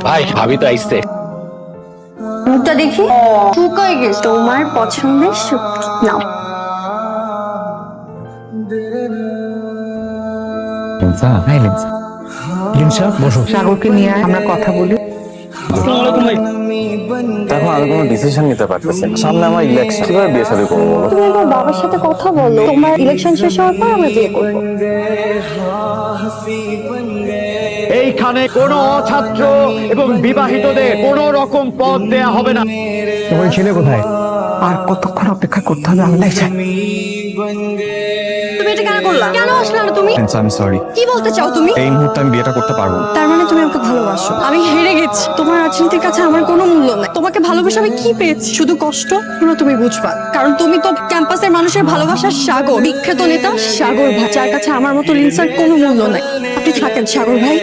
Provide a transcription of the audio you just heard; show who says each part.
Speaker 1: ভাই ভাবি তো আইসছে।
Speaker 2: মুখটা দেখি শুকাই গেছে। তোমার পছন্দের শুটকি নাও।
Speaker 3: সাগরকে নিয়ে আমরা কথা বলি।
Speaker 1: এখন আমি কোনো ডিসিশন নিতে পারতেছি না। সামনে আমার ইলেকশন, কিভাবে বিয়ে শাদী করবো বলো?
Speaker 2: তুমি আমার বাবার সাথে কথা বলো, তোমার ইলেকশন শেষ হওয়ার পর আমরা বিয়ে করবো।
Speaker 4: এইখানে কোনো ছাত্র এবং বিবাহিতদের কোনো রকম পদ দেয়া হবে না।
Speaker 3: তোমার ছেলে কোথায়? আর কতক্ষণ অপেক্ষা করতে হবে আল্লাহ জানে।
Speaker 2: তুমি এটা কেন করলা? কেন আসলে না তুমি?
Speaker 1: আমি সরি।
Speaker 2: কি বলতে চাও তুমি?
Speaker 1: এই মুহূর্তে আমি বিয়েটা করতে পারবো না।
Speaker 2: তার মানে তুমি আমাকে ভালোবাসো? আমি হেরে গেছি। তোমার রাজনীতির কাছে আমার কোনো মূল্য নাই। তোমাকে ভালোবেসে আমি কি পেয়েছি? শুধু কষ্ট। পুরো তুমি বুঝবা, কারণ তুমি তো ক্যাম্পাসের মানুষের ভালোবাসার সাগর, বিখ্যাত নেতা সাগর ভাই, যার কাছে আমার মতো লিনসার কোনো মূল্য নাই। আপনি থাকেন সাগর ভাই।